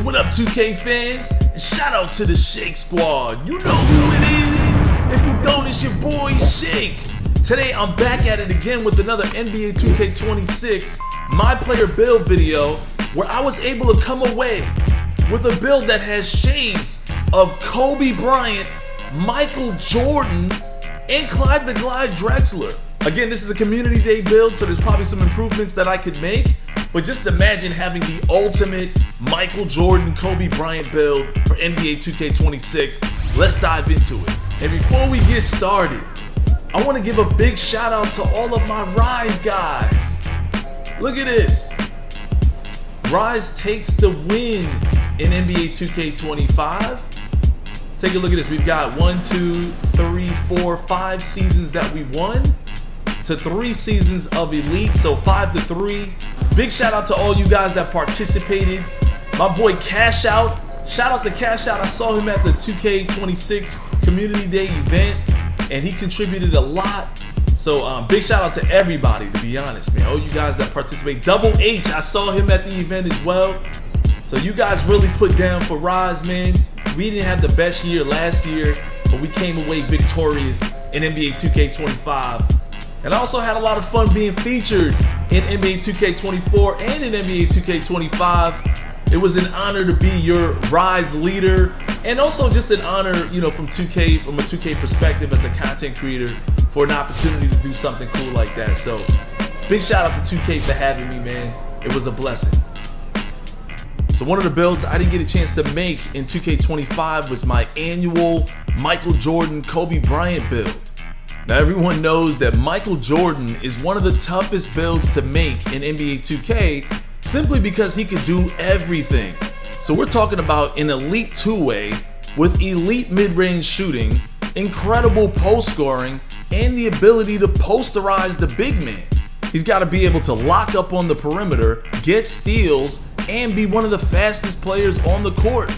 So what up 2K fans? And shout out to the Shake Squad. You know who it is. If you don't, it's your boy Shake. Today I'm back at it again with another NBA 2K26 My Player Build video where I was able to come away with a build that has shades of Kobe Bryant, Michael Jordan, and Clyde the Glide Drexler. Again, this is a community day build, so there's probably some improvements that I could make. But just imagine having the ultimate Michael Jordan, Kobe Bryant build for NBA 2K26. Let's dive into it. And before we get started, I want to give a big shout out to all of my Rise guys. Look at this. Rise takes the win in NBA 2K25. Take a look at this. We've got 1, 2, 3, 4, 5 seasons that we won to 3 seasons of Elite, so 5 to 3. Big shout out to all you guys that participated. My boy Cash Out. Shout out to Cash Out. I saw him at the 2K26 Community Day event, and he contributed a lot. So big shout out to everybody, to be honest, man. All you guys that participate. Double H, I saw him at the event as well. So you guys really put down for Rise, man. We didn't have the best year last year, but we came away victorious in NBA 2K25. And I also had a lot of fun being featured in NBA 2K24 and in NBA 2K25. It was an honor to be your Rise leader, and also just an honor, you know, from a 2K perspective as a content creator, for an opportunity to do something cool like that. So big shout out to 2K for having me, man. It was a blessing. So one of the builds I didn't get a chance to make in 2K25 was my annual Michael Jordan, Kobe Bryant build. Now everyone knows that Michael Jordan is one of the toughest builds to make in NBA 2K simply because he could do everything. So we're talking about an elite two-way with elite mid-range shooting, incredible post scoring, and the ability to posterize the big man. He's got to be able to lock up on the perimeter, get steals, and be one of the fastest players on the court.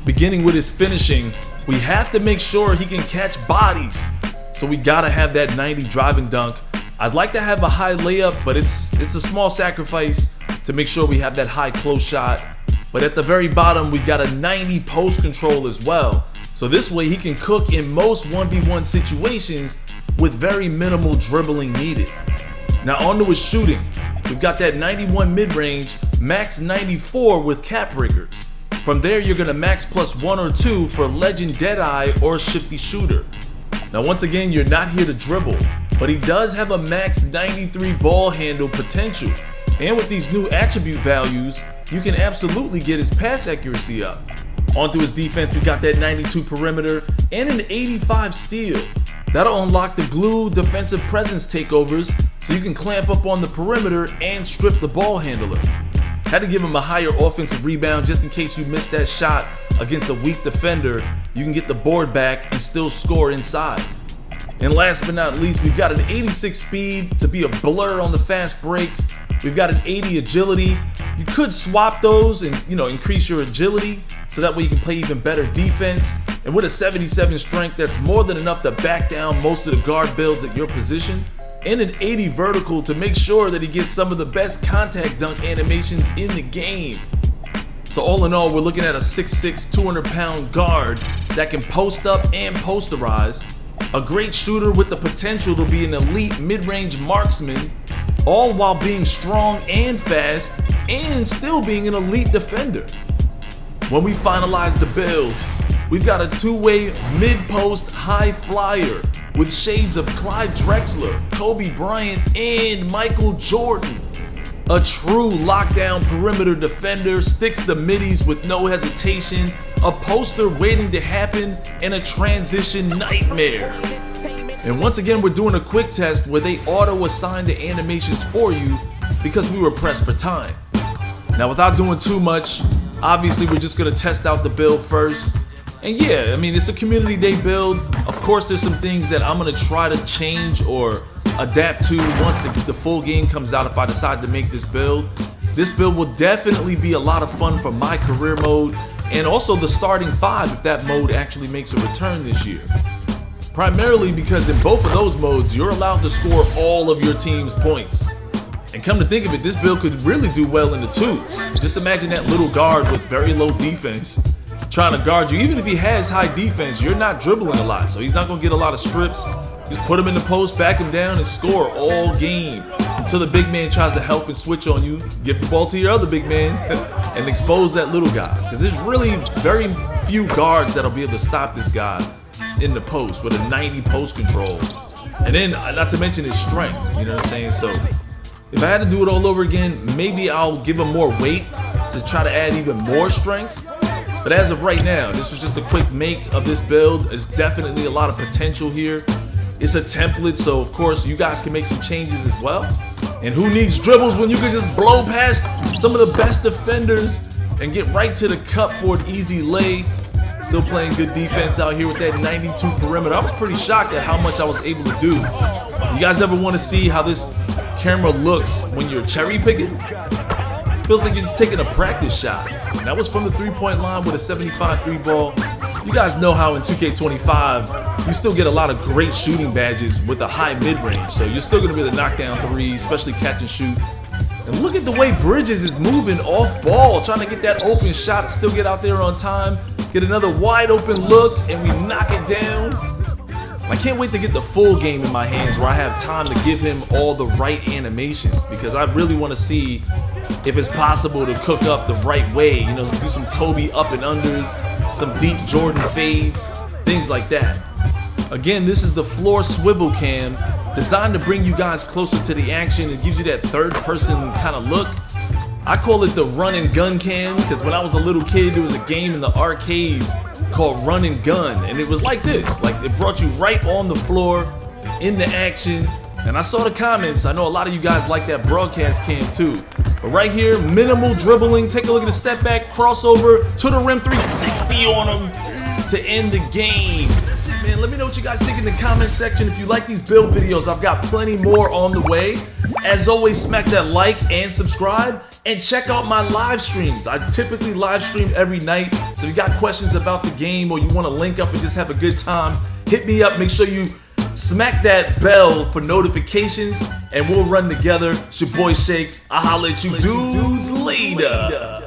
Beginning with his finishing, we have to make sure he can catch bodies. So we gotta have that 90 driving dunk. I'd like to have a high layup, but it's a small sacrifice to make sure we have that high close shot. But at the very bottom, we've got a 90 post control as well. So this way he can cook in most 1v1 situations with very minimal dribbling needed. Now onto his shooting. We've got that 91 mid-range, max 94 with cap breakers. From there, you're gonna max +1 or 2 for legend Deadeye or shifty shooter. Now once again, you're not here to dribble, but he does have a max 93 ball handle potential. And with these new attribute values, you can absolutely get his pass accuracy up. Onto his defense, we got that 92 perimeter and an 85 steal. That'll unlock the glue defensive presence takeovers so you can clamp up on the perimeter and strip the ball handler. Had to give him a higher offensive rebound just in case you missed that shot against a weak defender. You can get the board back and still score inside. And last but not least, we've got an 86 speed to be a blur on the fast breaks. We've got an 80 agility. You could swap those and, you know, increase your agility so that way you can play even better defense. And with a 77 strength, that's more than enough to back down most of the guard builds at your position. And an 80 vertical to make sure that he gets some of the best contact dunk animations in the game. So all in all, we're looking at a 6'6", 200-pound guard that can post up and posterize, a great shooter with the potential to be an elite mid-range marksman, all while being strong and fast and still being an elite defender. When we finalize the build, we've got a two-way mid-post high flyer with shades of Clyde Drexler, Kobe Bryant, and Michael Jordan. A true lockdown perimeter defender, sticks the middies with no hesitation, a poster waiting to happen, and a transition nightmare. And once again, we're doing a quick test where they auto-assign the animations for you because we were pressed for time. Now without doing too much, obviously we're just gonna test out the build first. And yeah, I mean, it's a community day build. Of course, there's some things that I'm gonna try to change or adapt to once the full game comes out if I decide to make this build. This build will definitely be a lot of fun for my career mode and also the starting 5 if that mode actually makes a return this year. Primarily because in both of those modes, you're allowed to score all of your team's points. And come to think of it, this build could really do well in the twos. Just imagine that little guard with very low defense trying to guard you. Even if he has high defense, you're not dribbling a lot, so he's not going to get a lot of strips. Just put him in the post, back him down, and score all game until the big man tries to help and switch on you. Give the ball to your other big man and expose that little guy. Because there's really very few guards that'll be able to stop this guy in the post with a 90 post control. And then, not to mention his strength, you know what I'm saying? So if I had to do it all over again, maybe I'll give him more weight to try to add even more strength. But as of right now, this was just a quick make of this build. There's definitely a lot of potential here. It's a template, so of course you guys can make some changes as well. And who needs dribbles when you can just blow past some of the best defenders and get right to the cup for an easy lay. Still playing good defense out here with that 92 perimeter. I was pretty shocked at how much I was able to do. You guys ever want to see how this camera looks when you're cherry picking? Feels like you're just taking a practice shot. And that was from the three-point line with a 75 three ball. You guys know how in 2K25, you still get a lot of great shooting badges with a high mid-range. So you're still going to be able to knock down threes, especially catch and shoot. And look at the way Bridges is moving off ball, trying to get that open shot, still get out there on time, get another wide open look, and we knock it down. I can't wait to get the full game in my hands where I have time to give him all the right animations, because I really want to see if it's possible to cook up the right way, you know, do some Kobe up and unders, some deep Jordan fades, things like that. Again, this is the floor swivel cam, designed to bring you guys closer to the action. It gives you that third person kind of look. I call it the run and gun cam, because when I was a little kid, there was a game in the arcades called Run and Gun, and it was like this. Like, it brought you right on the floor, in the action. And I saw the comments. I know a lot of you guys like that broadcast cam too. But right here, minimal dribbling. Take a look at the step back, crossover to the rim, 360 on him to end the game. That's it, man. Let me know what you guys think in the comment section. If you like these build videos, I've got plenty more on the way. As always, smack that like and subscribe. And check out my live streams. I typically live stream every night. So if you got questions about the game or you want to link up and just have a good time, hit me up. Make sure you smack that bell for notifications, and we'll run together. It's your boy Shake. I'll holla at you dudes later.